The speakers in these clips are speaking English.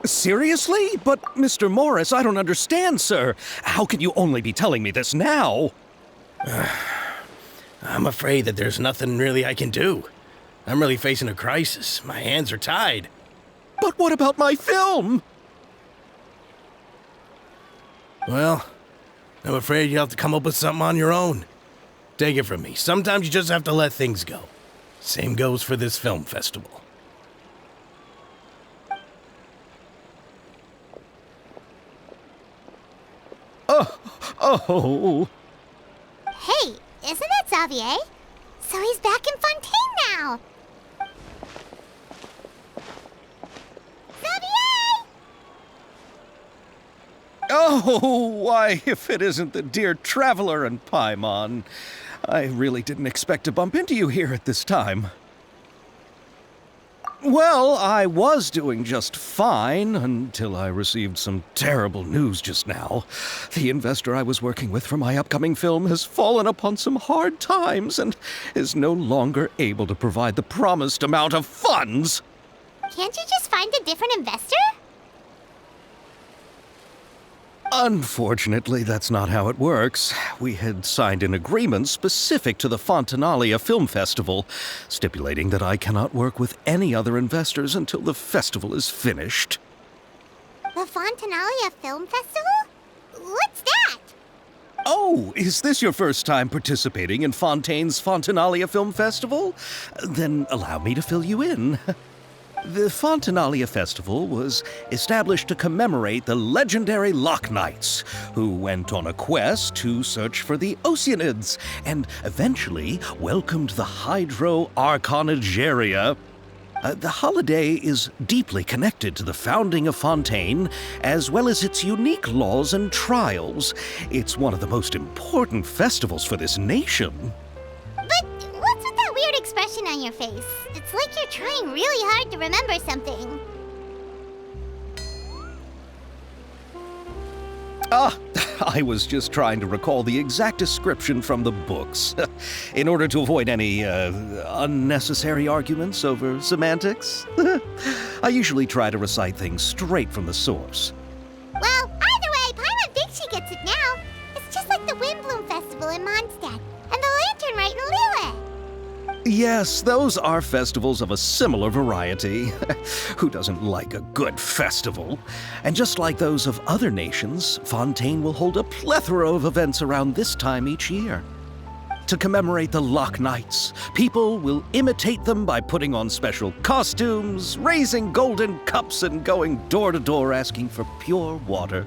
Seriously? But, Mr. Morris, I don't understand, sir. How can you only be telling me this now? I'm afraid that there's nothing really I can do. I'm really facing a crisis. My hands are tied. But what about my film? Well, I'm afraid you'll have to come up with something on your own. Take it from me. Sometimes you just have to let things go. Same goes for this film festival. Oh. Hey, isn't that Xavier? So he's back in Fontaine now. Xavier! Oh, why, if it isn't the dear traveler and Paimon. I really didn't expect to bump into you here at this time. Well, I was doing just fine until I received some terrible news just now. The investor I was working with for my upcoming film has fallen upon some hard times and is no longer able to provide the promised amount of funds. Can't you just find a different investor? Unfortunately, that's not how it works. We had signed an agreement specific to the Fontanalia Film Festival, stipulating that I cannot work with any other investors until the festival is finished. The Fontanalia Film Festival? What's that? Oh, is this your first time participating in Fontaine's Fontanalia Film Festival? Then allow me to fill you in. The Fontanalia Festival was established to commemorate the legendary Loch Knights, who went on a quest to search for the Oceanids and eventually welcomed the Hydro Archonigeria. The holiday is deeply connected to the founding of Fontaine, as well as its unique laws and trials. It's one of the most important festivals for this nation. But what's with that weird expression on your face? It's like you're trying really hard to remember something. I was just trying to recall the exact description from the books, in order to avoid any unnecessary arguments over semantics. I usually try to recite things straight from the source. Well, either way, Paimon thinks she gets it now. It's just like the Windbloom Festival in Mondstadt, and the Lantern Rite in Lille. Yes, those are festivals of a similar variety. Who doesn't like a good festival? And just like those of other nations, Fontaine will hold a plethora of events around this time each year. To commemorate the Loch Knights, people will imitate them by putting on special costumes, raising golden cups, and going door to door asking for pure water.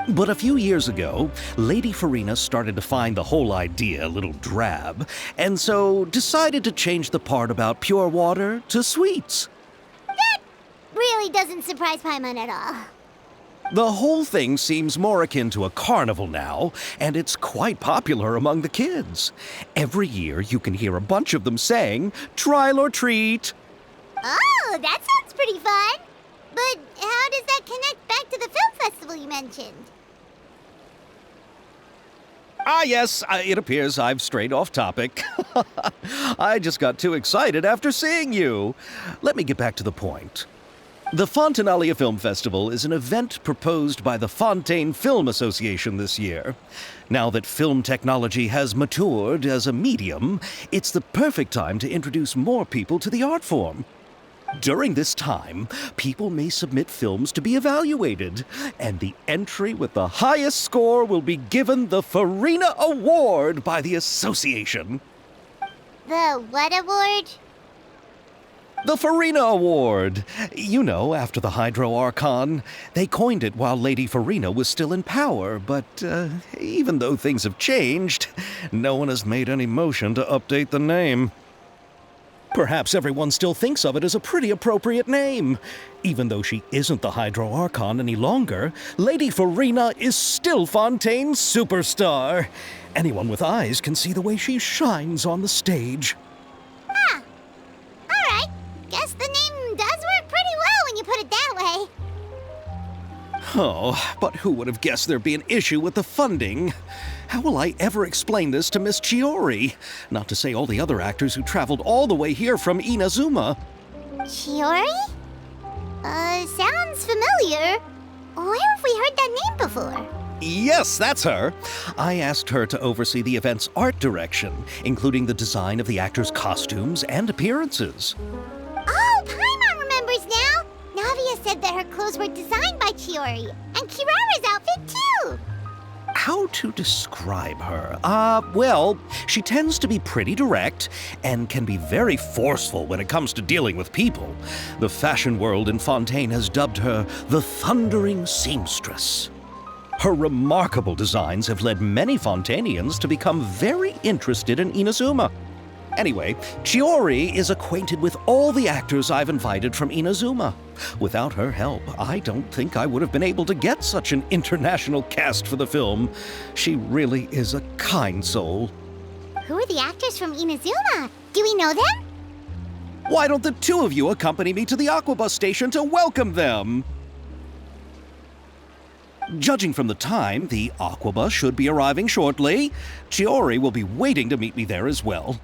But a few years ago, Lady Furina started to find the whole idea a little drab, and so decided to change the part about pure water to sweets. That really doesn't surprise Paimon at all. The whole thing seems more akin to a carnival now, and it's quite popular among the kids. Every year you can hear a bunch of them saying, "Trial or treat." Oh, that sounds pretty fun. But how does that connect back to the film festival you mentioned? Yes, it appears I've strayed off topic. I just got too excited after seeing you. Let me get back to the point. The Fontanalia Film Festival is an event proposed by the Fontaine Film Association this year. Now that film technology has matured as a medium, it's the perfect time to introduce more people to the art form. During this time, people may submit films to be evaluated, and the entry with the highest score will be given the Furina Award by the association. The what award? The Furina Award. You know, after the Hydro Archon. They coined it while Lady Furina was still in power, but even though things have changed, no one has made any motion to update the name. Perhaps everyone still thinks of it as a pretty appropriate name. Even though she isn't the Hydro Archon any longer, Lady Furina is still Fontaine's superstar. Anyone with eyes can see the way she shines on the stage. Huh. All right. Guess the name does work pretty well when you put it that way. Oh, but who would have guessed there'd be an issue with the funding? How will I ever explain this to Miss Chiori? Not to say all the other actors who traveled all the way here from Inazuma. Chiori? Sounds familiar. Where have we heard that name before? Yes, that's her. I asked her to oversee the event's art direction, including the design of the actors' costumes and appearances. Oh, Paimon remembers now! Navia said that her clothes were designed by Chiori, and Kirara's outfit too! How to describe her? Well, she tends to be pretty direct and can be very forceful when it comes to dealing with people. The fashion world in Fontaine has dubbed her the Thundering Seamstress. Her remarkable designs have led many Fontainians to become very interested in Inazuma. Anyway, Chiori is acquainted with all the actors I've invited from Inazuma. Without her help, I don't think I would have been able to get such an international cast for the film. She really is a kind soul. Who are the actors from Inazuma? Do we know them? Why don't the two of you accompany me to the Aquabus station to welcome them? Judging from the time, the Aquabus should be arriving shortly. Chiori will be waiting to meet me there as well.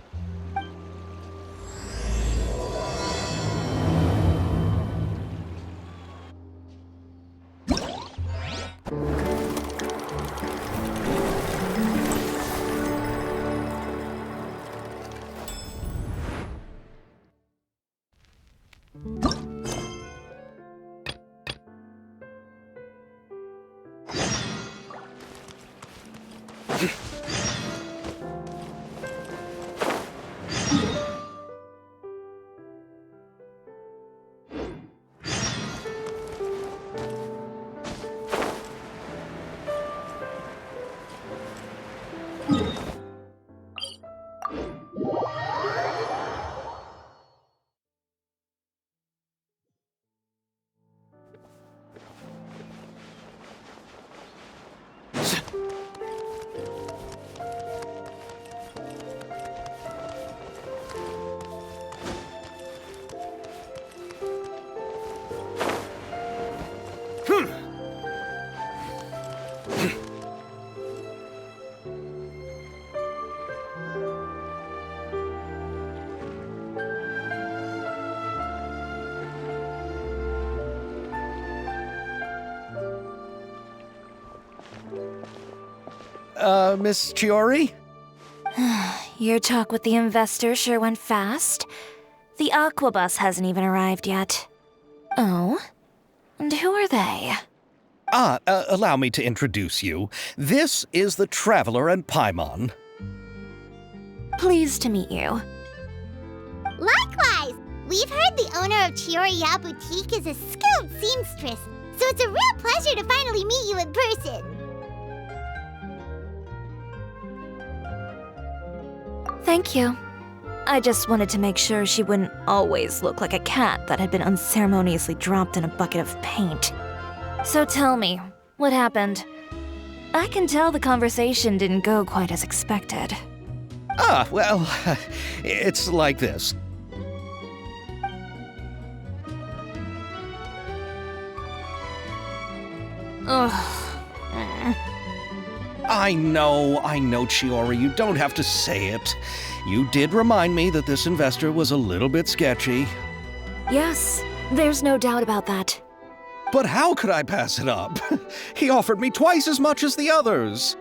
Miss Chiori? Your talk with the investor sure went fast. The Aquabus hasn't even arrived yet. Oh? And who are they? Allow me to introduce you. This is the Traveler and Paimon. Pleased to meet you. Likewise! We've heard the owner of Chioriya Boutique is a skilled seamstress, so it's a real pleasure to finally meet you in person. Thank you. I just wanted to make sure she wouldn't always look like a cat that had been unceremoniously dropped in a bucket of paint. So tell me, what happened? I can tell the conversation didn't go quite as expected. Well, it's like this. Ugh. I know, Chiori, you don't have to say it. You did remind me that this investor was a little bit sketchy. Yes, there's no doubt about that. But how could I pass it up? He offered me twice as much as the others.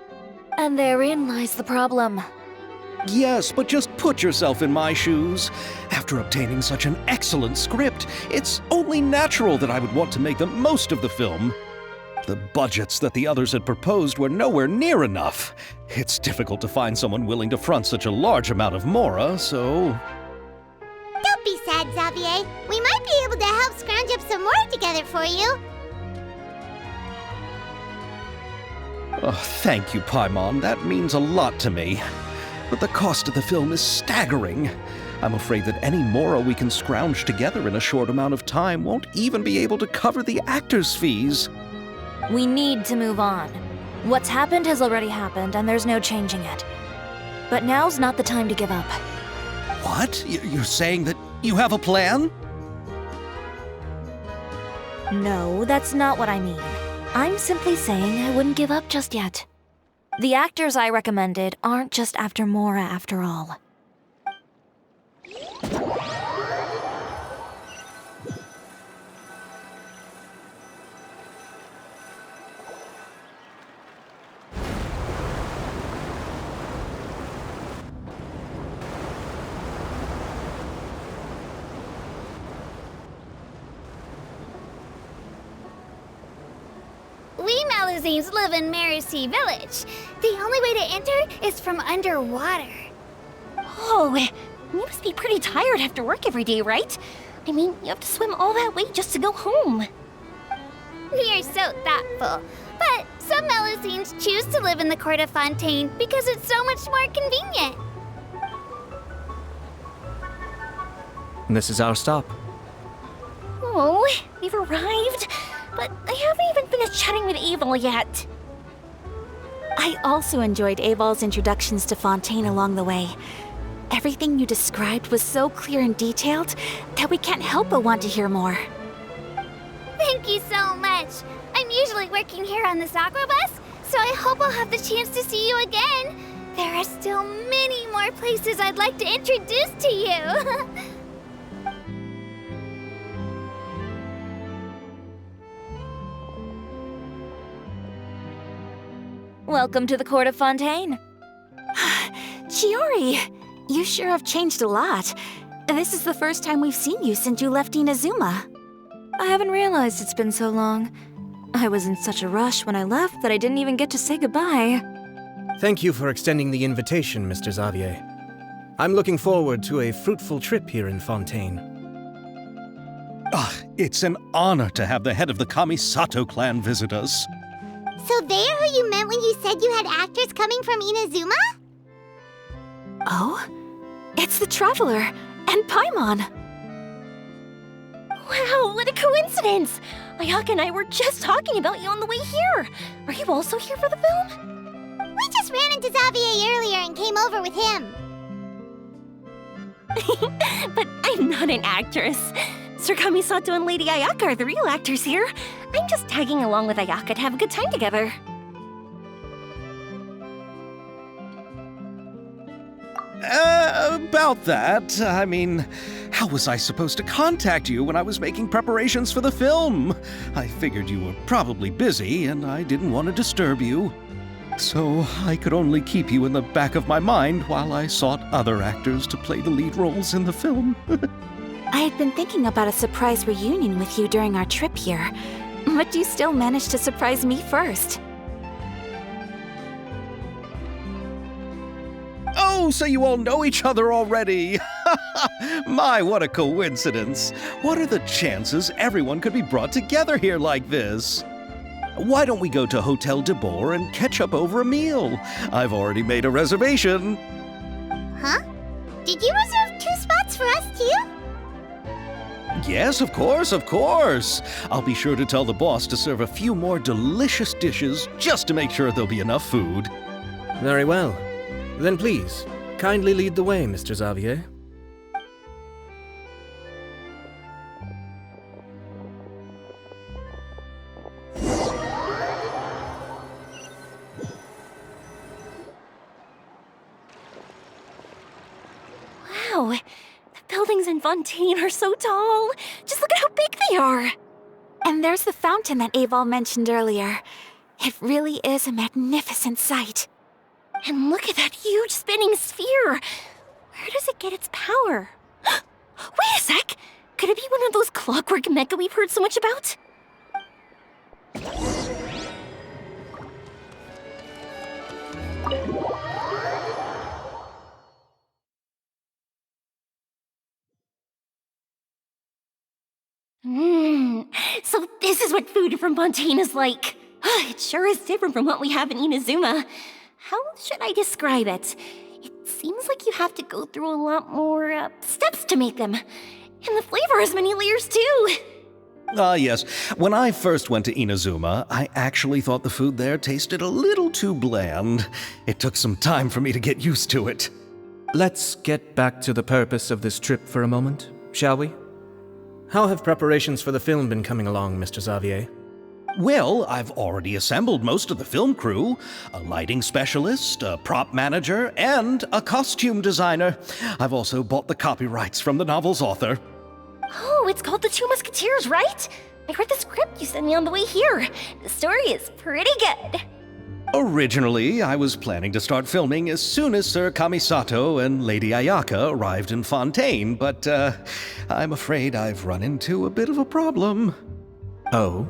And therein lies the problem. Yes, but just put yourself in my shoes. After obtaining such an excellent script, it's only natural that I would want to make the most of the film. The budgets that the others had proposed were nowhere near enough. It's difficult to find someone willing to front such a large amount of mora, so... Don't be sad, Xavier. We might be able to help scrounge up some more together for you. Oh, thank you, Paimon. That means a lot to me. But the cost of the film is staggering. I'm afraid that any mora we can scrounge together in a short amount of time won't even be able to cover the actors' fees. We need to move on. What's happened has already happened, and there's no changing it. But now's not the time to give up. What? You're saying that you have a plan? No, that's not what I mean. I'm simply saying I wouldn't give up just yet. The actors I recommended aren't just after mora after all. Melusines live in Marcy Village. The only way to enter is from underwater. Oh, you must be pretty tired after work every day, right? I mean, you have to swim all that way just to go home. We are so thoughtful. But some Melusines choose to live in the court of Fontaine because it's so much more convenient. This is our stop. Oh, we've arrived, but I haven't even finished chatting with Aval yet. I also enjoyed Aval's introductions to Fontaine along the way. Everything you described was so clear and detailed that we can't help but want to hear more. Thank you so much. I'm usually working here on this aqua bus, so I hope I'll have the chance to see you again. There are still many more places I'd like to introduce to you. Welcome to the court of Fontaine. Chiori, you sure have changed a lot. This is the first time we've seen you since you left Inazuma. I haven't realized it's been so long. I was in such a rush when I left that I didn't even get to say goodbye. Thank you for extending the invitation, Mr. Xavier. I'm looking forward to a fruitful trip here in Fontaine. It's an honor to have the head of the Kamisato clan visit us. So they're who you meant when you said you had actors coming from Inazuma? Oh? It's the Traveler and Paimon. Wow, what a coincidence! Ayaka and I were just talking about you on the way here. Are you also here for the film? We just ran into Xavier earlier and came over with him. But I'm not an actress. Sir Kamisato and Lady Ayaka are the real actors here. I'm just tagging along with Ayaka to have a good time together. About that, I mean, how was I supposed to contact you when I was making preparations for the film? I figured you were probably busy and I didn't want to disturb you. So I could only keep you in the back of my mind while I sought other actors to play the lead roles in the film. I had been thinking about a surprise reunion with you during our trip here, but you still managed to surprise me first. Oh, so you all know each other already! My, what a coincidence! What are the chances everyone could be brought together here like this? Why don't we go to Hotel de Boer and catch up over a meal? I've already made a reservation. Huh? Did you reserve 2 spots for us too? Yes, of course, of course. I'll be sure to tell the boss to serve a few more delicious dishes just to make sure there'll be enough food. Very well. Then please, kindly lead the way, Mr. Xavier. Wow, the buildings in Fontaine are so tall. Just look at how big they are. And there's the fountain that Aval mentioned earlier. It really is a magnificent sight. And look at that huge spinning sphere. Where does it get its power? Wait a sec! Could it be one of those clockwork mecha we've heard so much about? So this is what food from Fontaine is like. It sure is different from what we have in Inazuma. How should I describe it? It seems like you have to go through a lot more steps to make them. And the flavor has many layers too. Yes. When I first went to Inazuma, I actually thought the food there tasted a little too bland. It took some time for me to get used to it. Let's get back to the purpose of this trip for a moment, shall we? How have preparations for the film been coming along, Mr. Xavier? Well, I've already assembled most of the film crew, a lighting specialist, a prop manager, and a costume designer. I've also bought the copyrights from the novel's author. Oh, it's called The Two Musketeers, right? I read the script you sent me on the way here. The story is pretty good. Originally, I was planning to start filming as soon as Sir Kamisato and Lady Ayaka arrived in Fontaine, but I'm afraid I've run into a bit of a problem. Oh?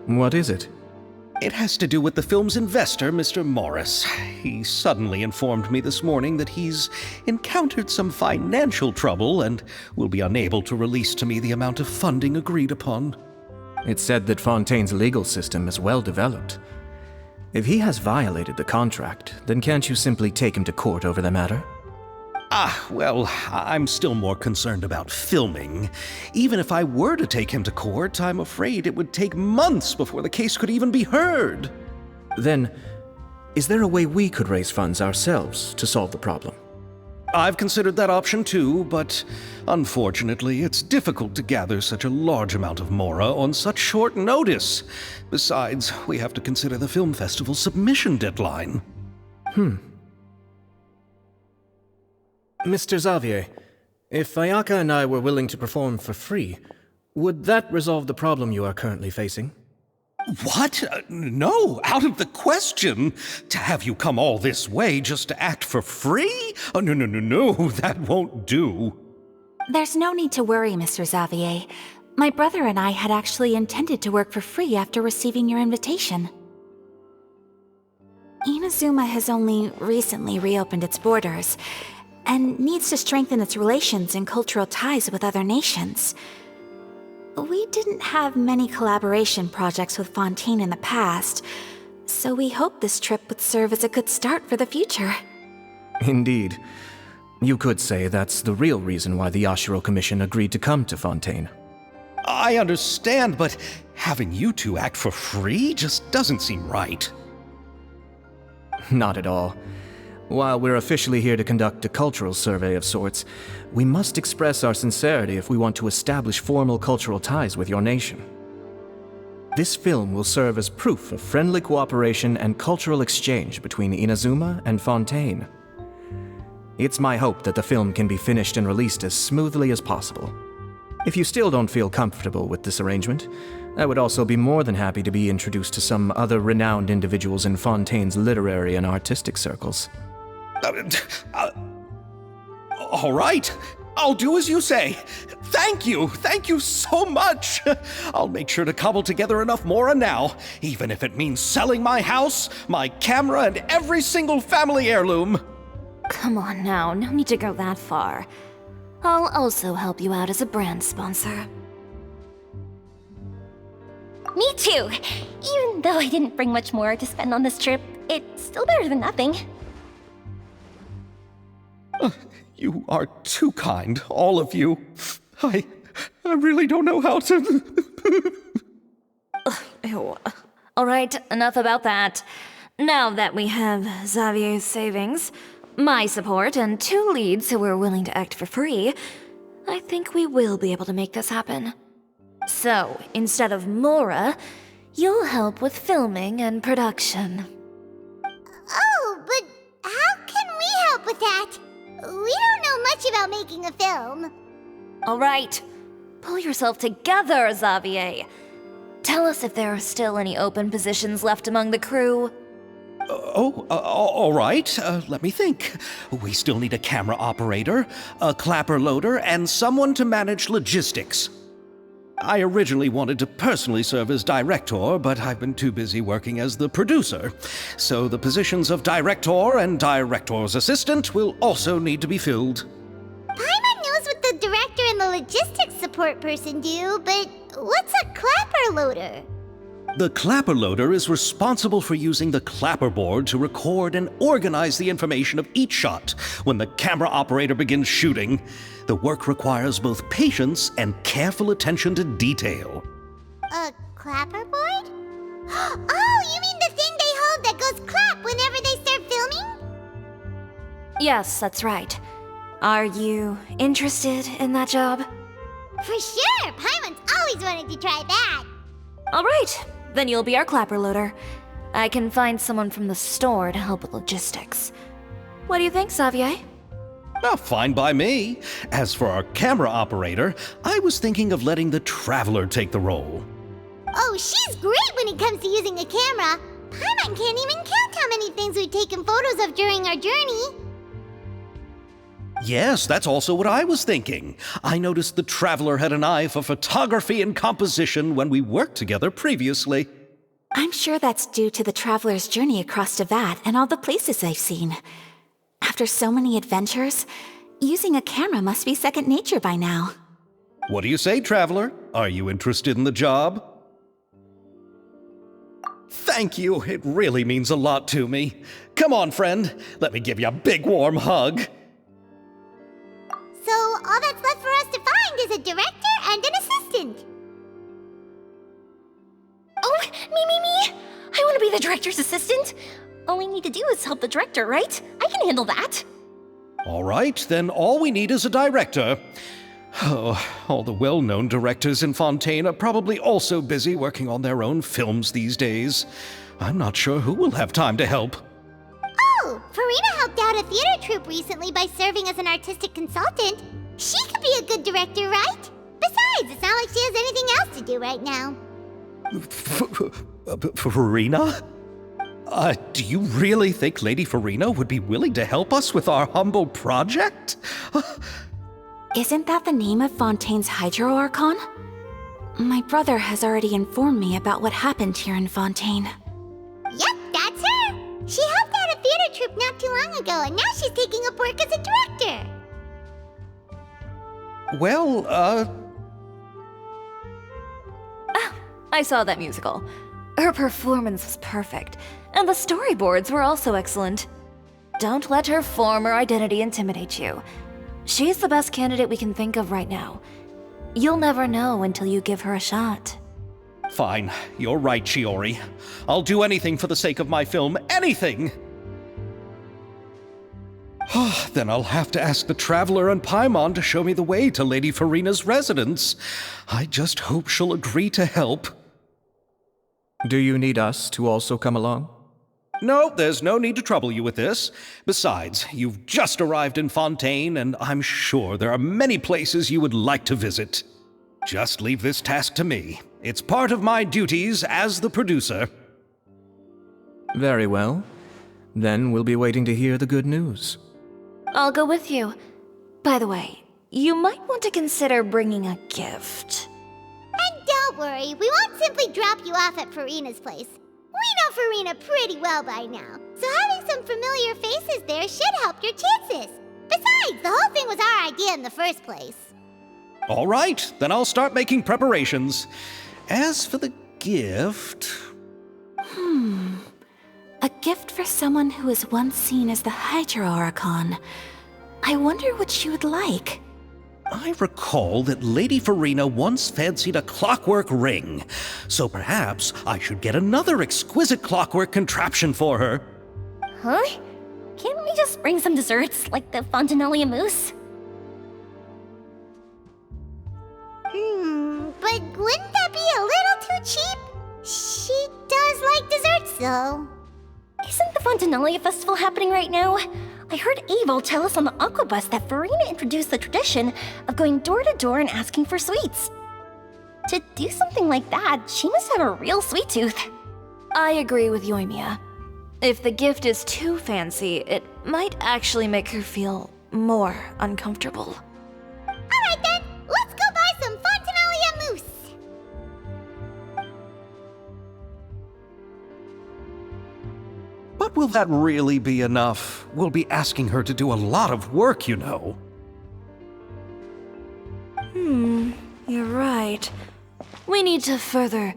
What is it? It has to do with the film's investor, Mr. Morris. He suddenly informed me this morning that he's encountered some financial trouble and will be unable to release to me the amount of funding agreed upon. It's said that Fontaine's legal system is well developed. If he has violated the contract, then can't you simply take him to court over the matter? Well, I'm still more concerned about filming. Even if I were to take him to court, I'm afraid it would take months before the case could even be heard. Then, is there a way we could raise funds ourselves to solve the problem? I've considered that option too, but unfortunately, it's difficult to gather such a large amount of mora on such short notice. Besides, we have to consider the film festival's submission deadline. Mr. Xavier, if Ayaka and I were willing to perform for free, would that resolve the problem you are currently facing? What? No, out of the question. To have you come all this way just to act for free? Oh, no, that won't do. There's no need to worry, Mr. Xavier. My brother and I had actually intended to work for free after receiving your invitation. Inazuma has only recently reopened its borders, and needs to strengthen its relations and cultural ties with other nations. We didn't have many collaboration projects with Fontaine in the past, so we hoped this trip would serve as a good start for the future. Indeed. You could say that's the real reason why the Yashiro Commission agreed to come to Fontaine. I understand, but having you two act for free just doesn't seem right. Not at all. While we're officially here to conduct a cultural survey of sorts, we must express our sincerity if we want to establish formal cultural ties with your nation. This film will serve as proof of friendly cooperation and cultural exchange between Inazuma and Fontaine. It's my hope that the film can be finished and released as smoothly as possible. If you still don't feel comfortable with this arrangement, I would also be more than happy to be introduced to some other renowned individuals in Fontaine's literary and artistic circles. All right, I'll do as you say. Thank you so much. I'll make sure to cobble together enough mora now, even if it means selling my house, my camera, and every single family heirloom. Come on now, no need to go that far. I'll also help you out as a brand sponsor. Me too! Even though I didn't bring much more to spend on this trip, it's still better than nothing. You are too kind, all of you. I really don't know how to... Ew. All right, enough about that. Now that we have Xavier's savings, my support, and 2 leads who are willing to act for free, I think we will be able to make this happen. So, instead of mora, you'll help with filming and production. Oh, but how can we help with that? We don't know much about making a film. All right, pull yourself together, Xavier. Tell us if there are still any open positions left among the crew. All right. Let me think. We still need a camera operator, a clapper loader, and someone to manage logistics. I originally wanted to personally serve as director, but I've been too busy working as the producer. So the positions of director and director's assistant will also need to be filled. Paimon knows what the director and the logistics support person do, but what's a clapper loader? The clapper loader is responsible for using the clapper board to record and organize the information of each shot when the camera operator begins shooting. The work requires both patience and careful attention to detail. A clapper board? Oh, you mean the thing they hold that goes clap whenever they start filming? Yes, that's right. Are you interested in that job? For sure! Paimon's always wanted to try that. All right, then you'll be our clapper loader. I can find someone from the store to help with logistics. What do you think, Xavier? Oh, fine by me. As for our camera operator, I was thinking of letting the Traveler take the role. Oh, she's great when it comes to using a camera. Paimon can't even count how many things we've taken photos of during our journey. Yes, that's also what I was thinking. I noticed the Traveler had an eye for photography and composition when we worked together previously. I'm sure that's due to the traveler's journey across Tevat and all the places I've seen. After so many adventures, using a camera must be second nature by now. What do you say, traveler? Are you interested in the job? Thank you. It really means a lot to me. Come on, friend. Let me give you a big warm hug. So all that's left for us to find is a director and an assistant. Oh, me! I want to be the director's assistant. All we need to do is help the director, right? I can handle that. All right, then all we need is a director. Oh, all the well-known directors in Fontaine are probably also busy working on their own films these days. I'm not sure who will have time to help. Oh, Furina helped out a theater troupe recently by serving as an artistic consultant. She could be a good director, right? Besides, it's not like she has anything else to do right now. Furina? Do you really think Lady Furina would be willing to help us with our humble project? Isn't that the name of Fontaine's Hydro Archon? My brother has already informed me about what happened here in Fontaine. Yep, that's her. She helped out a theater troupe not too long ago, and now she's taking up work as a director. Well, I saw that musical. Her performance was perfect, and the storyboards were also excellent. Don't let her form or identity intimidate you. She's the best candidate we can think of right now. You'll never know until you give her a shot. fine. You're right, Chiori. I'll do anything for the sake of my film. Anything! Then I'll have to ask the Traveler and Paimon to show me the way to Lady Furina's residence. I just hope she'll agree to help. Do you need us to also come along? No, there's no need to trouble you with this. Besides, you've just arrived in Fontaine, and I'm sure there are many places you would like to visit. Just leave this task to me. It's part of my duties as the producer. Very well. Then we'll be waiting to hear the good news. I'll go with you. By the way, you might want to consider bringing a gift. And don't worry, we won't simply drop you off at Furina's place. We know Furina pretty well by now, so having some familiar faces there should help your chances. Besides, the whole thing was our idea in the first place. All right, then I'll start making preparations. As for the gift... A gift for someone who was once seen as the Hydro Archon. I wonder what she would like. I recall that Lady Furina once fancied a clockwork ring, so perhaps I should get another exquisite clockwork contraption for her. Huh? Can't we just bring some desserts, like the Fontanalia mousse? But wouldn't that be a little too cheap? She does like desserts, though. Isn't the Fontanalia festival happening right now? I heard Abel tell us on the Aquabus that Furina introduced the tradition of going door to door and asking for sweets. To do something like that, she must have a real sweet tooth. I agree with yoimiya. If the gift is too fancy, it might actually make her feel more uncomfortable. Alright then, let's go buy some Fontanalia mousse. But will that really be enough? We'll be asking her to do a lot of work, you know. You're right. We need to further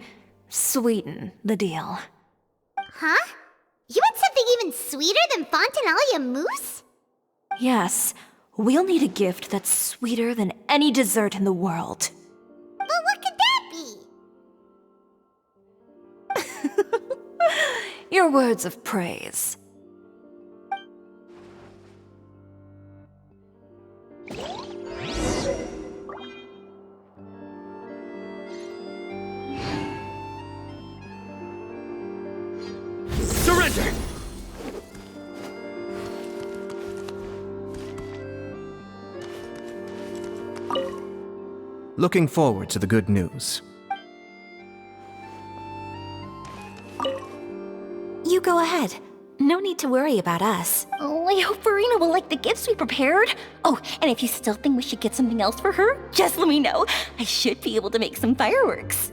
sweeten the deal. Huh? You want something even sweeter than Fontanalia mousse? Yes, we'll need a gift that's sweeter than any dessert in the world. Well, what could that be? Your words of praise. Surrender! Looking forward to the good news. You go ahead. No need to worry about us. Oh, I hope Furina will like the gifts we prepared. Oh, and if you still think we should get something else for her, just let me know. I should be able to make some fireworks.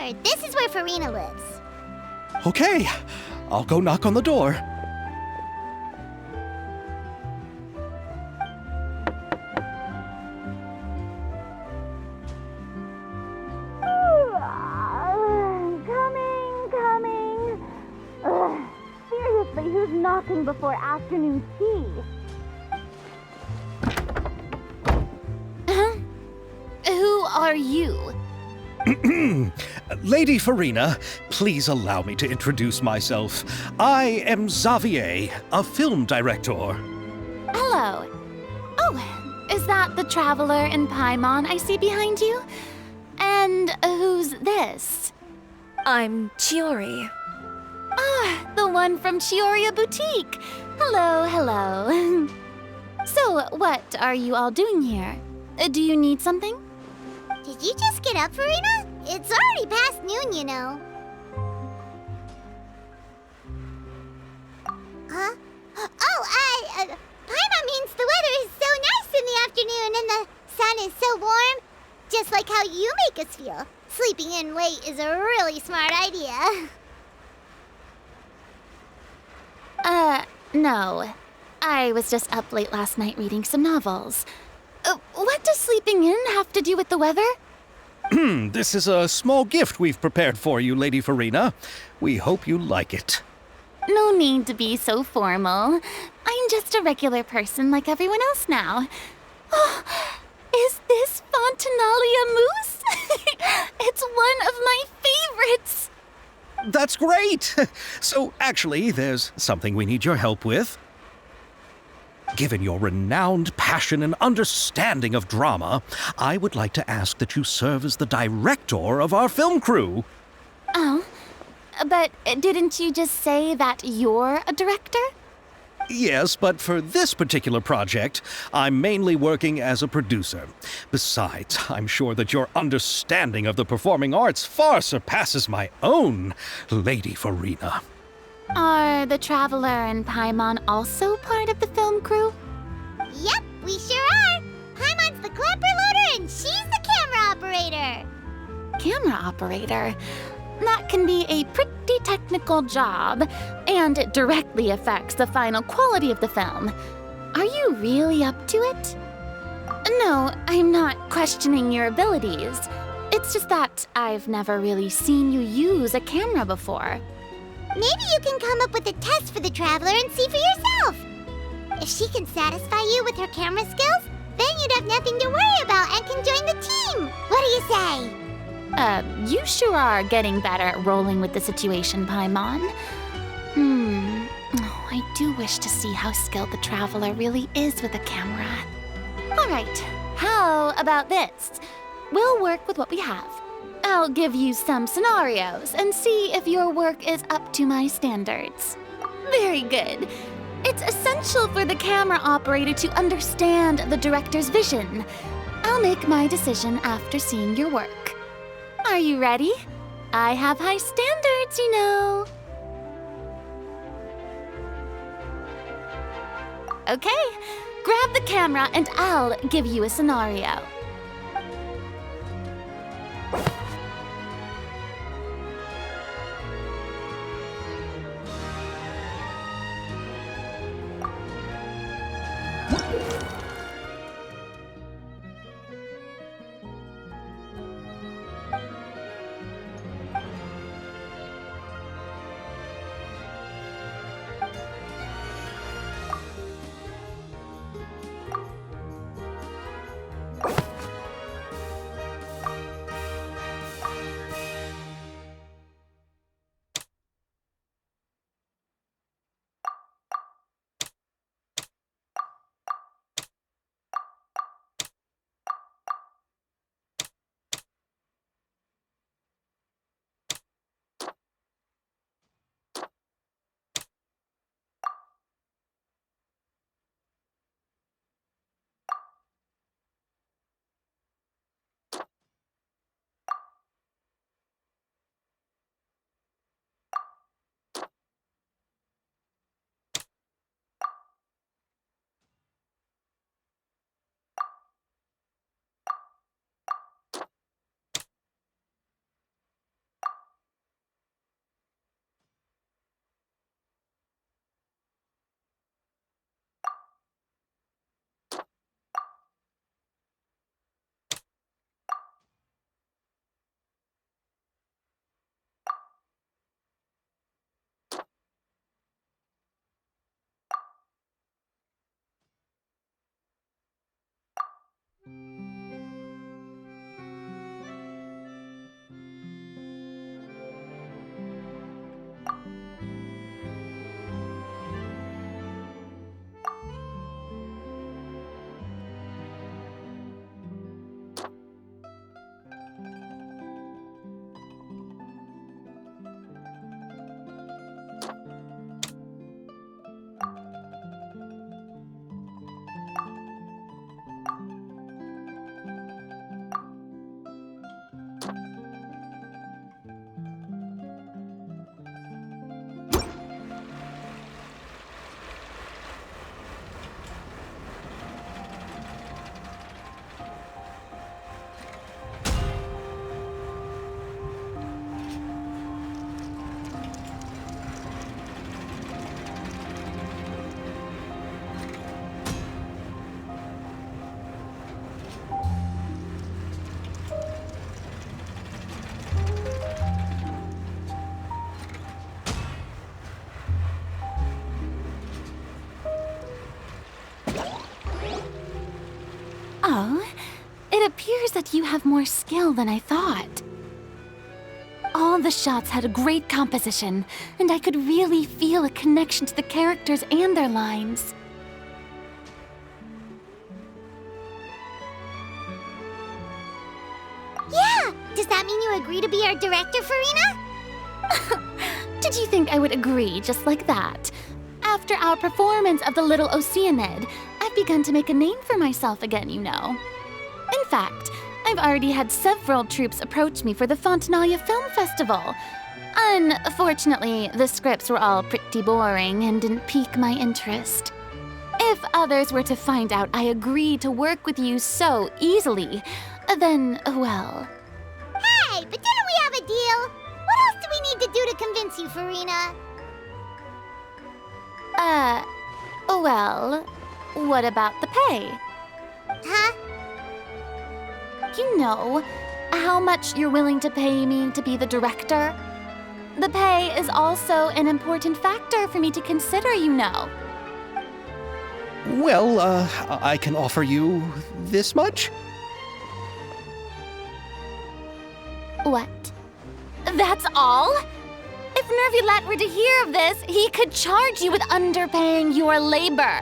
Sure, this is where Furina lives. Okay, I'll go knock on the door. Coming. Ugh, seriously, who's knocking before afternoon tea? Who are you? Lady Furina, please allow me to introduce myself. I am Xavier, a film director. Hello. Oh, is that the traveler in Paimon I see behind you? And who's this? I'm Chiori. Ah, the one from Chiori Boutique. Hello. So, what are you all doing here? Do you need something? Did you just get up, Furina? It's already past noon, you know. Huh? Paimon means the weather is so nice in the afternoon and the sun is so warm. Just like how you make us feel. Sleeping in late is a really smart idea. No. I was just up late last night reading some novels. What does sleeping in have to do with the weather? This is a small gift we've prepared for you, Lady Furina. We hope you like it. No need to be so formal. I'm just a regular person like everyone else now. Oh, is this Fontinalia mousse? It's one of my favorites. That's great! So, actually, there's something we need your help with. Given your renowned passion and understanding of drama, I would like to ask that you serve as the director of our film crew. Oh, but didn't you just say that you're a director? Yes, but for this particular project, I'm mainly working as a producer. Besides, I'm sure that your understanding of the performing arts far surpasses my own, Lady Furina. Are the Traveler and Paimon also part of the film crew? Yep, we sure are. Paimon's the clapper loader and she's the camera operator. Camera operator? That can be a pretty technical job, and it directly affects the final quality of the film. Are you really up to it? No, I'm not questioning your abilities. It's just that I've never really seen you use a camera before. Maybe you can come up with a test for the Traveler and see for yourself. If she can satisfy you with her camera skills, then you'd have nothing to worry about and can join the team. What do you say? You sure are getting better at rolling with the situation, Paimon. Oh, I do wish to see how skilled the Traveler really is with a camera. All right, how about this? We'll work with what we have. I'll give you some scenarios and see if your work is up to my standards. Very good. It's essential for the camera operator to understand the director's vision. I'll make my decision after seeing your work. Are you ready? I have high standards, you know. Okay, grab the camera and I'll give you a scenario. Oh, it appears that you have more skill than I thought. All the shots had a great composition, and I could really feel a connection to the characters and their lines. Yeah! Does that mean you agree to be our director, Furina? Did you think I would agree just like that? After our performance of the Little Oceanid, I've begun to make a name for myself again, you know. In fact, I've already had several troops approach me for the Fontanalia Film Festival. Unfortunately, the scripts were all pretty boring and didn't pique my interest. If others were to find out I agreed to work with you so easily, then, well... Hey, but didn't we have a deal? What else do we need to do to convince you, Furina? Well, what about the pay? Huh? You know, how much you're willing to pay me to be the director? The pay is also an important factor for me to consider, you know. Well, I can offer you this much? What? That's all? If Nervulet were to hear of this, he could charge you with underpaying your labor.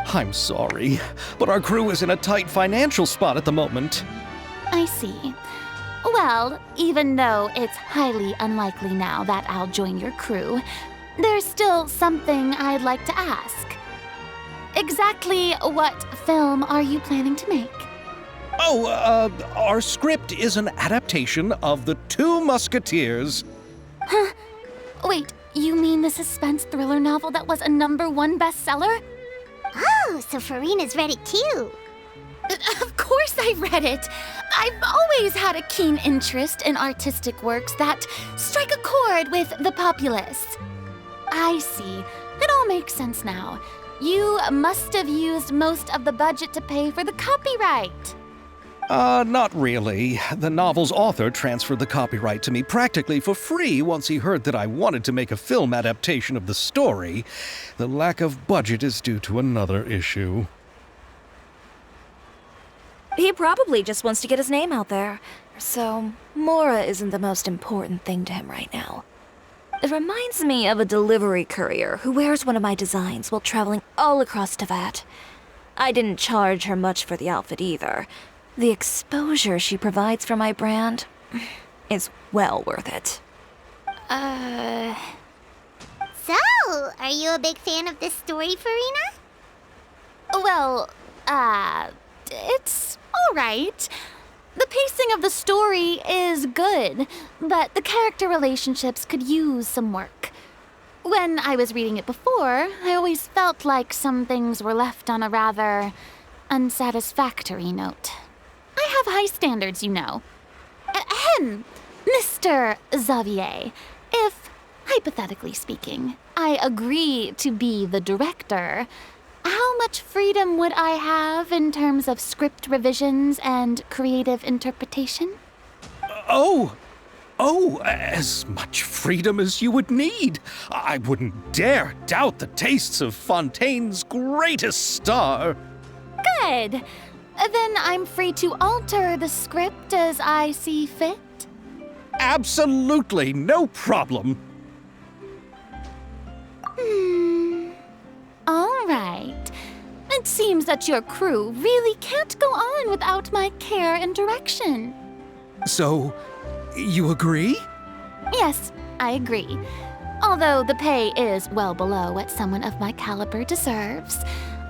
I'm sorry, but our crew is in a tight financial spot at the moment. I see. Well, even though it's highly unlikely now that I'll join your crew, there's still something I'd like to ask. Exactly what film are you planning to make? Oh, our script is an adaptation of The Two Musketeers. Huh? Wait, you mean the suspense thriller novel that was a #1 bestseller? Oh, so Furina's read it too. Of course I read it. I've always had a keen interest in artistic works that strike a chord with the populace. I see. It all makes sense now. You must have used most of the budget to pay for the copyright. Not really. The novel's author transferred the copyright to me practically for free once he heard that I wanted to make a film adaptation of the story. The lack of budget is due to another issue. He probably just wants to get his name out there. So, Mora isn't the most important thing to him right now. It reminds me of a delivery courier who wears one of my designs while traveling all across Teyvat. I didn't charge her much for the outfit either. The exposure she provides for my brand is well worth it. So, are you a big fan of this story, Furina? Well, it's all right. The pacing of the story is good, but the character relationships could use some work. When I was reading it before, I always felt like some things were left on a rather unsatisfactory note. I have high standards, you know. Ahem, Mr. Xavier, if, hypothetically speaking, I agree to be the director, how much freedom would I have in terms of script revisions and creative interpretation? Oh, as much freedom as you would need. I wouldn't dare doubt the tastes of Fontaine's greatest star. Good. Then I'm free to alter the script as I see fit? Absolutely, no problem. All right. It seems that your crew really can't go on without my care and direction. So, you agree? Yes, I agree. Although the pay is well below what someone of my caliber deserves.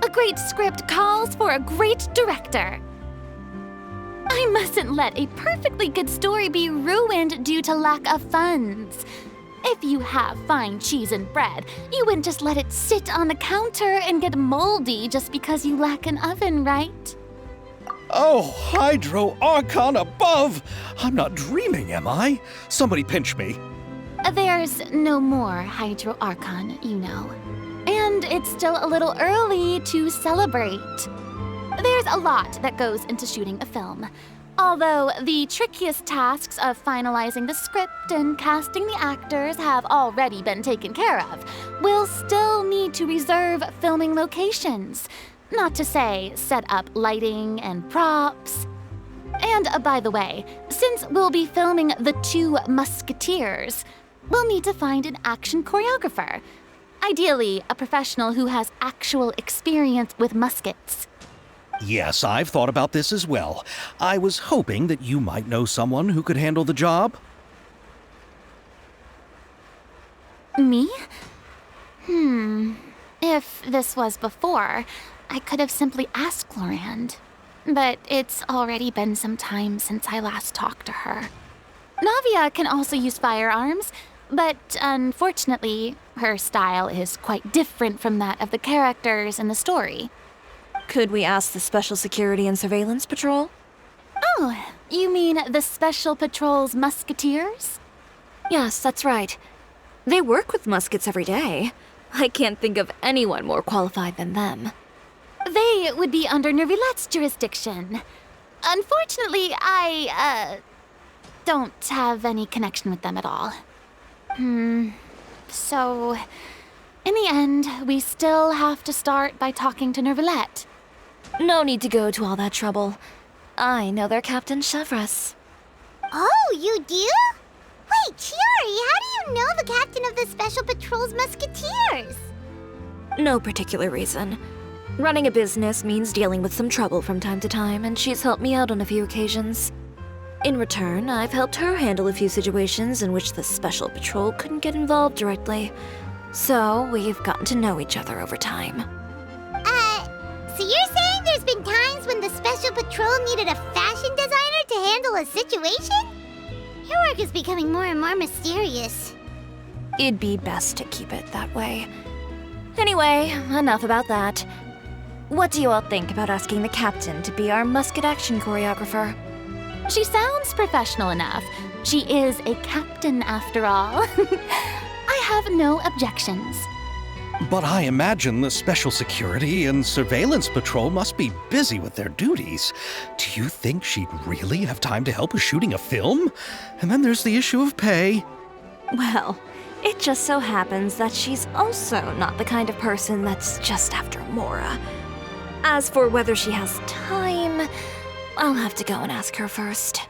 A great script calls for a great director. I mustn't let a perfectly good story be ruined due to lack of funds. If you have fine cheese and bread, you wouldn't just let it sit on the counter and get moldy just because you lack an oven, right? Oh, Hydro Archon above! I'm not dreaming, am I? Somebody pinch me. There's no more Hydro Archon, you know. And it's still a little early to celebrate. There's a lot that goes into shooting a film. Although the trickiest tasks of finalizing the script and casting the actors have already been taken care of, we'll still need to reserve filming locations. Not to say set up lighting and props. And by the way, since we'll be filming The Two Musketeers, we'll need to find an action choreographer. Ideally, a professional who has actual experience with muskets. Yes, I've thought about this as well. I was hoping that you might know someone who could handle the job. Me? If this was before, I could have simply asked Glorand. But it's already been some time since I last talked to her. Navia can also use firearms, but unfortunately, her style is quite different from that of the characters in the story. Could we ask the Special Security and Surveillance Patrol? Oh, you mean the Special Patrol's Musketeers? Yes, that's right. They work with muskets every day. I can't think of anyone more qualified than them. They would be under Nervilette's jurisdiction. Unfortunately, I don't have any connection with them at all. So, in the end, we still have to start by talking to Nervilette. No need to go to all that trouble. I know their captain, Chevreuse. Oh, you do? Wait, Chiori, how do you know the captain of the Special Patrol's Musketeers? No particular reason. Running a business means dealing with some trouble from time to time, and she's helped me out on a few occasions. In return, I've helped her handle a few situations in which the Special Patrol couldn't get involved directly. So, we've gotten to know each other over time. So you're saying there's been times when the Special Patrol needed a fashion designer to handle a situation? Your work is becoming more and more mysterious. It'd be best to keep it that way. Anyway, enough about that. What do you all think about asking the captain to be our musket action choreographer? She sounds professional enough. She is a captain after all. I have no objections. But I imagine the Special Security and Surveillance Patrol must be busy with their duties. Do you think she'd really have time to help with shooting a film? And then there's the issue of pay. Well, it just so happens that she's also not the kind of person that's just after Mora. As for whether she has time, I'll have to go and ask her first.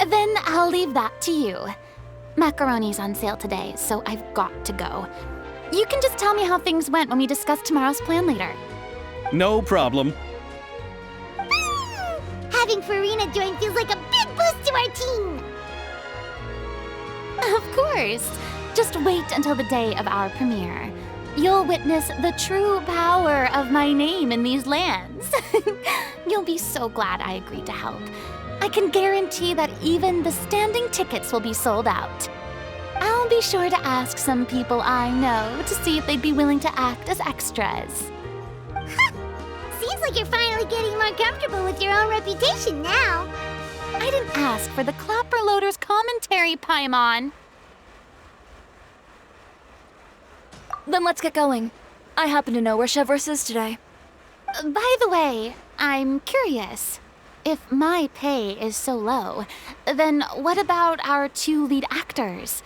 Then I'll leave that to you. Macaroni's on sale today, so I've got to go. You can just tell me how things went when we discuss tomorrow's plan later. No problem. Having Furina join feels like a big boost to our team. Of course. Just wait until the day of our premiere. You'll witness the true power of my name in these lands. You'll be so glad I agreed to help. I can guarantee that even the standing tickets will be sold out. I'll be sure to ask some people I know to see if they'd be willing to act as extras. Seems like you're finally getting more comfortable with your own reputation now. I didn't ask for the Clapper Loader's commentary, Paimon. Then let's get going. I happen to know where Chevreuse is today. By the way, I'm curious. If my pay is so low, then what about our two lead actors?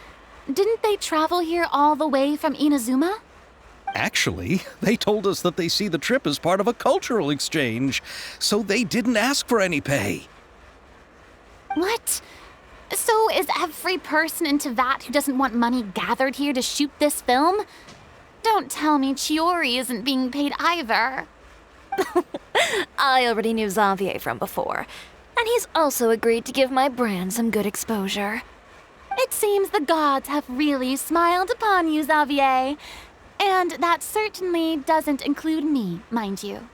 Didn't they travel here all the way from Inazuma? Actually, they told us that they see the trip as part of a cultural exchange, so they didn't ask for any pay. What? So is every person in Tevat who doesn't want money gathered here to shoot this film? Don't tell me Chiori isn't being paid either. I already knew Xavier from before, and he's also agreed to give my brand some good exposure. It seems the gods have really smiled upon you, Xavier. And that certainly doesn't include me, mind you.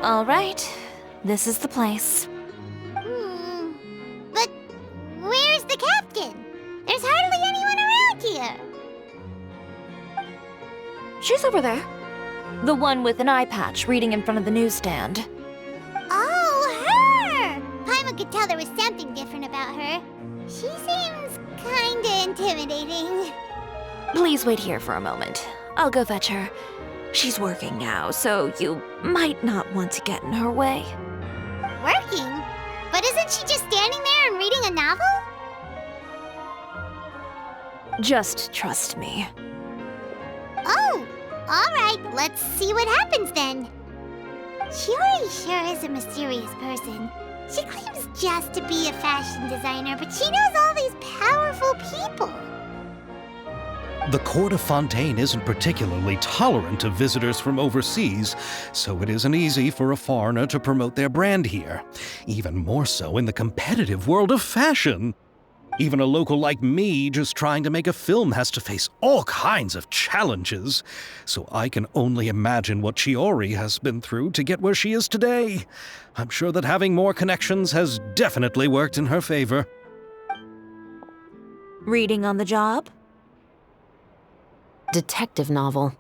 All right, this is the place. But where's the captain? There's hardly anyone around here. She's over there. The one with an eye patch reading in front of the newsstand. Oh, her! Paimon could tell there was something different about her. She seems kinda intimidating. Please wait here for a moment. I'll go fetch her. She's working now, so you might not want to get in her way. Working? But isn't she just standing there and reading a novel? Just trust me. Oh, alright, let's see what happens then. Chiori sure is a mysterious person. She claims just to be a fashion designer, but she knows all these powerful people. The court of Fontaine isn't particularly tolerant of visitors from overseas, so it isn't easy for a foreigner to promote their brand here. Even more so in the competitive world of fashion. Even a local like me just trying to make a film has to face all kinds of challenges. So I can only imagine what Chiori has been through to get where she is today. I'm sure that having more connections has definitely worked in her favor. Reading on the job? Detective novel.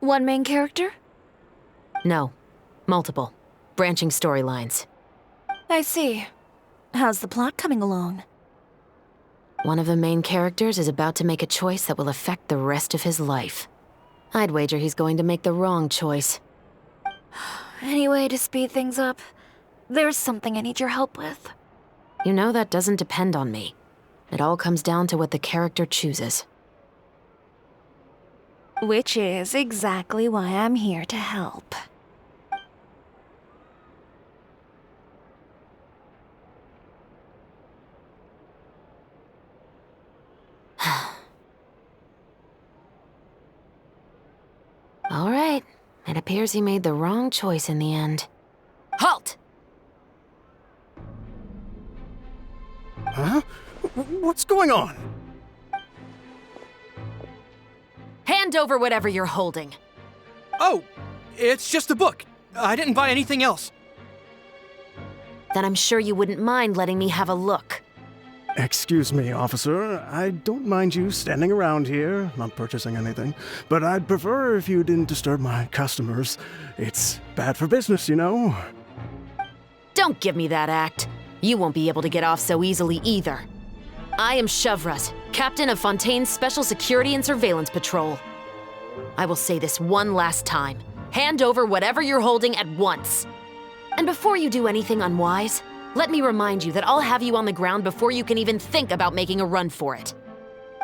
One main character? No. Multiple. Branching storylines. I see. How's the plot coming along? One of the main characters is about to make a choice that will affect the rest of his life. I'd wager he's going to make the wrong choice. Any way to speed things up? There's something I need your help with. You know that doesn't depend on me. It all comes down to what the character chooses. Which is exactly why I'm here to help. All right. It appears he made the wrong choice in the end. Halt! Huh? What's going on? Hand over whatever you're holding. Oh, it's just a book. I didn't buy anything else. Then I'm sure you wouldn't mind letting me have a look. Excuse me, officer. I don't mind you standing around here, not purchasing anything, but I'd prefer if you didn't disturb my customers. It's bad for business, you know. Don't give me that act. You won't be able to get off so easily either. I am Chevreuse, captain of Fontaine's Special Security and Surveillance Patrol. I will say this one last time. Hand over whatever you're holding at once. And before you do anything unwise, let me remind you that I'll have you on the ground before you can even think about making a run for it.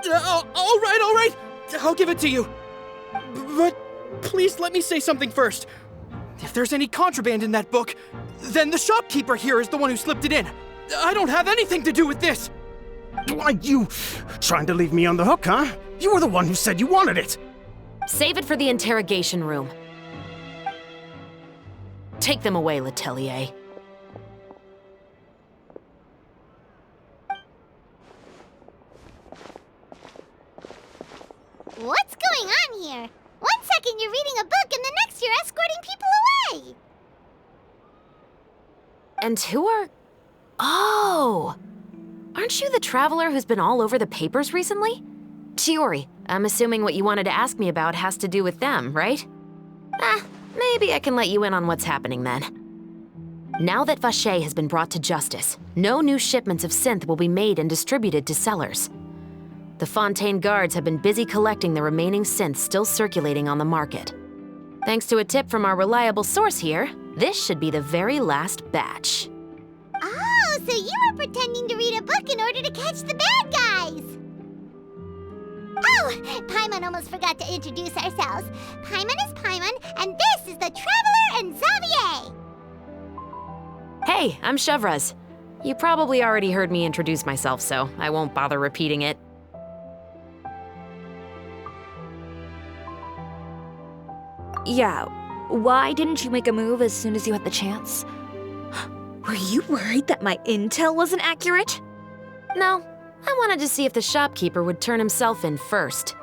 All right. I'll give it to you. But please let me say something first. If there's any contraband in that book, then the shopkeeper here is the one who slipped it in. I don't have anything to do with this. Why, you trying to leave me on the hook, huh? You were the one who said you wanted it. Save it for the interrogation room. Take them away, Letelier. What's going on here? One second you're reading a book and the next you're escorting people away. And who are... Oh! Aren't you the traveler who's been all over the papers recently? Chiori, I'm assuming what you wanted to ask me about has to do with them, right? Maybe I can let you in on what's happening then. Now that Vacher has been brought to justice, no new shipments of synth will be made and distributed to sellers. The Fontaine guards have been busy collecting the remaining synths still circulating on the market. Thanks to a tip from our reliable source here, this should be the very last batch. Oh, so you were pretending to read a book in order to catch the bad guys! Oh, Paimon almost forgot to introduce ourselves. Paimon is Paimon, and this is the Traveler and Xavier! Hey, I'm Chevreuse. You probably already heard me introduce myself, so I won't bother repeating it. Yeah, why didn't you make a move as soon as you had the chance? Were you worried that my intel wasn't accurate? No, I wanted to see if the shopkeeper would turn himself in first.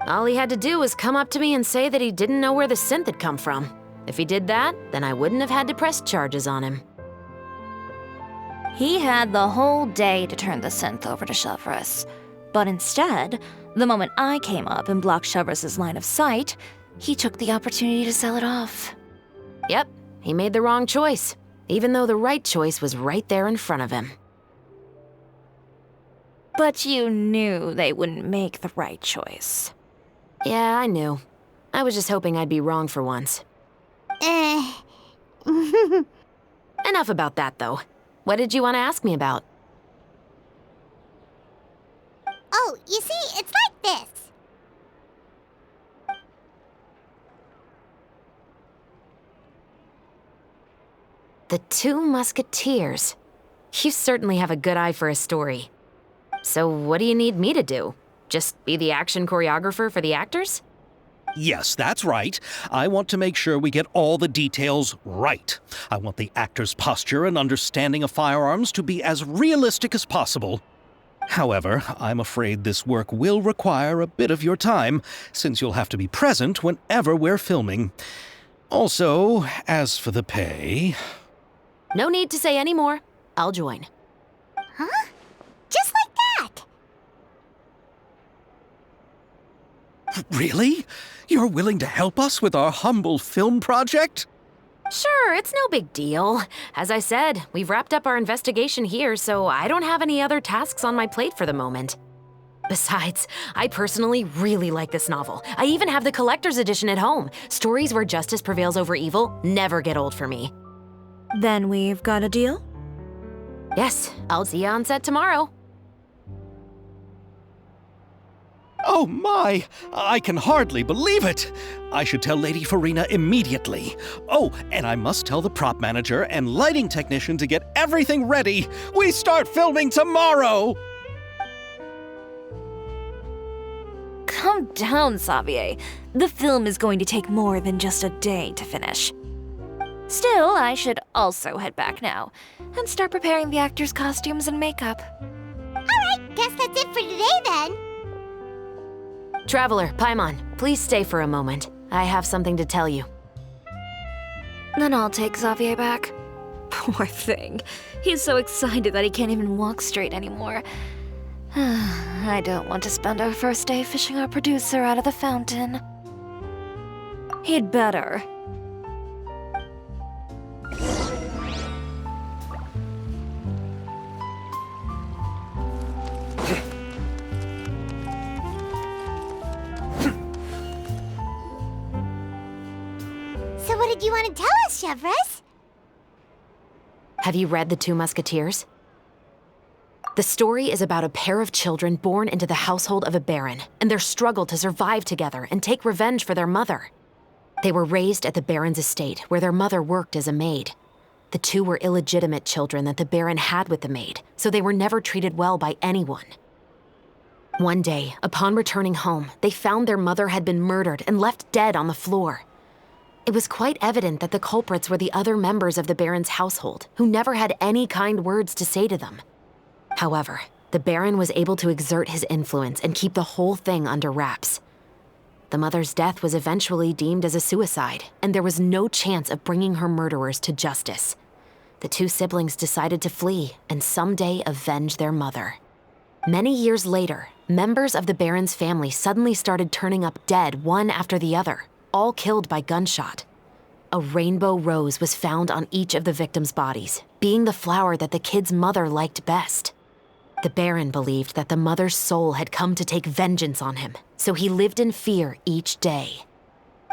All he had to do was come up to me and say that he didn't know where the synth had come from. If he did that, then I wouldn't have had to press charges on him. He had the whole day to turn the synth over to Chevreuse. But instead, the moment I came up and blocked Chevreuse's line of sight, he took the opportunity to sell it off. Yep, he made the wrong choice. even though the right choice was right there in front of him. But you knew they wouldn't make the right choice. Yeah, I knew. I was just hoping I'd be wrong for once. Enough about that, though. What did you want to ask me about? Oh, you see, it's like this. The Two Musketeers. You certainly have a good eye for a story. So what do you need me to do? Just be the action choreographer for the actors? Yes, that's right. I want to make sure we get all the details right. I want the actor's posture and understanding of firearms to be as realistic as possible. However, I'm afraid this work will require a bit of your time, since you'll have to be present whenever we're filming. Also, as for the pay... No need to say any more. I'll join. Huh? Just like that? Really? You're willing to help us with our humble film project? Sure, it's no big deal. As I said, we've wrapped up our investigation here, so I don't have any other tasks on my plate for the moment. Besides, I personally really like this novel. I even have the collector's edition at home. Stories where justice prevails over evil never get old for me. Then we've got a deal? Yes, I'll see you on set tomorrow. Oh my! I can hardly believe it! I should tell Lady Furina immediately. Oh, and I must tell the prop manager and lighting technician to get everything ready. We start filming tomorrow! Calm down, Xavier. The film is going to take more than just a day to finish. Still, I should also head back now and start preparing the actors' costumes and makeup. Alright, guess that's it for today then. Traveler, Paimon, please stay for a moment. I have something to tell you. Then I'll take Xavier back. Poor thing. He's so excited that he can't even walk straight anymore. I don't want to spend our first day fishing our producer out of the fountain. He'd better. So what did you want to tell us, Chevreuse? Have you read The Two Musketeers? The story is about a pair of children born into the household of a baron and their struggle to survive together and take revenge for their mother. They were raised at the baron's estate, where their mother worked as a maid. The two were illegitimate children that the baron had with the maid, so they were never treated well by anyone. One day, upon returning home, they found their mother had been murdered and left dead on the floor. It was quite evident that the culprits were the other members of the baron's household, who never had any kind words to say to them. However, the baron was able to exert his influence and keep the whole thing under wraps. The mother's death was eventually deemed as a suicide, and there was no chance of bringing her murderers to justice. The two siblings decided to flee and someday avenge their mother. Many years later, members of the baron's family suddenly started turning up dead one after the other, all killed by gunshot. A rainbow rose was found on each of the victims' bodies, being the flower that the kid's mother liked best. The baron believed that the mother's soul had come to take vengeance on him, so he lived in fear each day.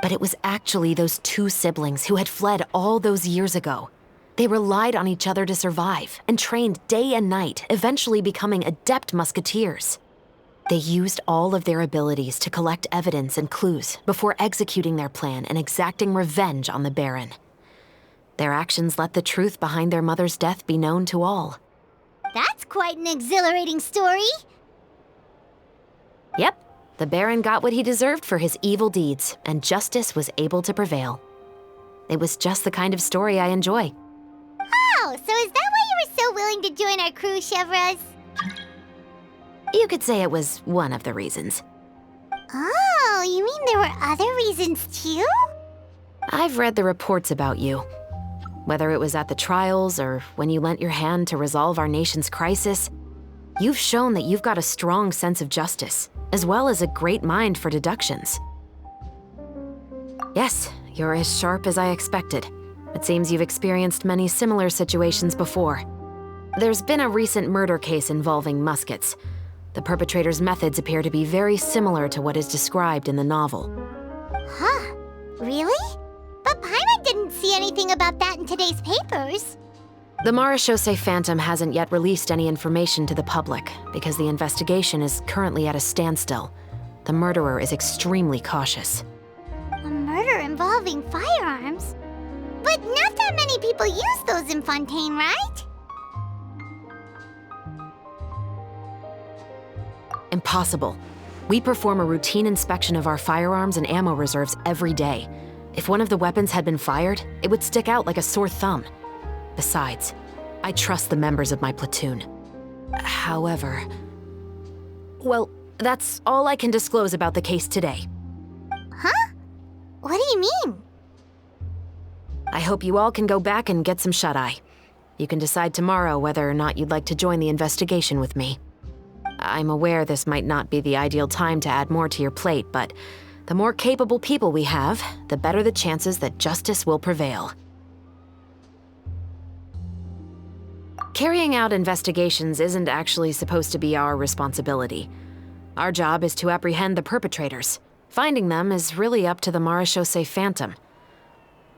But it was actually those two siblings who had fled all those years ago. They relied on each other to survive and trained day and night, eventually becoming adept musketeers. They used all of their abilities to collect evidence and clues before executing their plan and exacting revenge on the baron. Their actions let the truth behind their mother's death be known to all. That's quite an exhilarating story. Yep, the baron got what he deserved for his evil deeds, and justice was able to prevail. It was just the kind of story I enjoy. Oh, so is that why you were so willing to join our crew, Chevreuse? You could say it was one of the reasons. Oh, you mean there were other reasons too? I've read the reports about you. Whether it was at the trials or when you lent your hand to resolve our nation's crisis, you've shown that you've got a strong sense of justice, as well as a great mind for deductions. Yes, you're as sharp as I expected. It seems you've experienced many similar situations before. There's been a recent murder case involving Muskets. The perpetrator's methods appear to be very similar to what is described in the novel. Huh? Really? But Paimon didn't see anything about that in today's papers. The Marechaussee Phantom hasn't yet released any information to the public because the investigation is currently at a standstill. The murderer is extremely cautious. A murder involving firearms? But not that many people use those in Fontaine, right? Impossible. We perform a routine inspection of our firearms and ammo reserves every day. If one of the weapons had been fired, it would stick out like a sore thumb. Besides, I trust the members of my platoon. However... Well, that's all I can disclose about the case today. Huh? What do you mean? I hope you all can go back and get some shut-eye. You can decide tomorrow whether or not you'd like to join the investigation with me. I'm aware this might not be the ideal time to add more to your plate, but the more capable people we have, the better the chances that justice will prevail. Carrying out investigations isn't actually supposed to be our responsibility. Our job is to apprehend the perpetrators. Finding them is really up to the Marechaussee Phantom.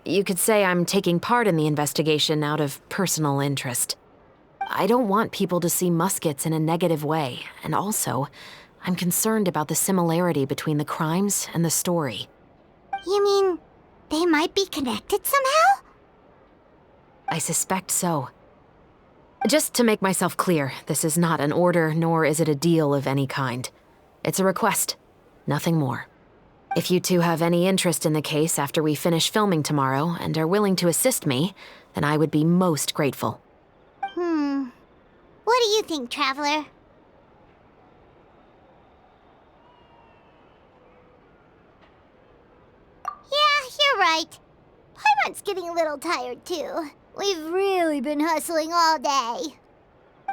You could say I'm taking part in the investigation out of personal interest. I don't want people to see Muskets in a negative way, and also, I'm concerned about the similarity between the crimes and the story. You mean they might be connected somehow? I suspect so. Just to make myself clear, this is not an order, nor is it a deal of any kind. It's a request, nothing more. If you two have any interest in the case after we finish filming tomorrow and are willing to assist me, then I would be most grateful. What do you think, Traveler? Yeah, you're right. Paimon's getting a little tired, too. We've really been hustling all day.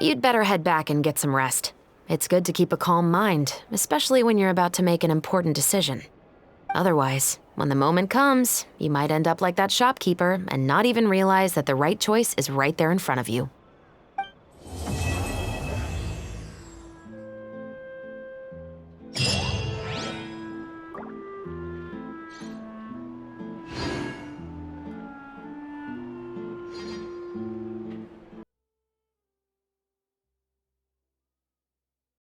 You'd better head back and get some rest. It's good to keep a calm mind, especially when you're about to make an important decision. Otherwise, when the moment comes, you might end up like that shopkeeper and not even realize that the right choice is right there in front of you.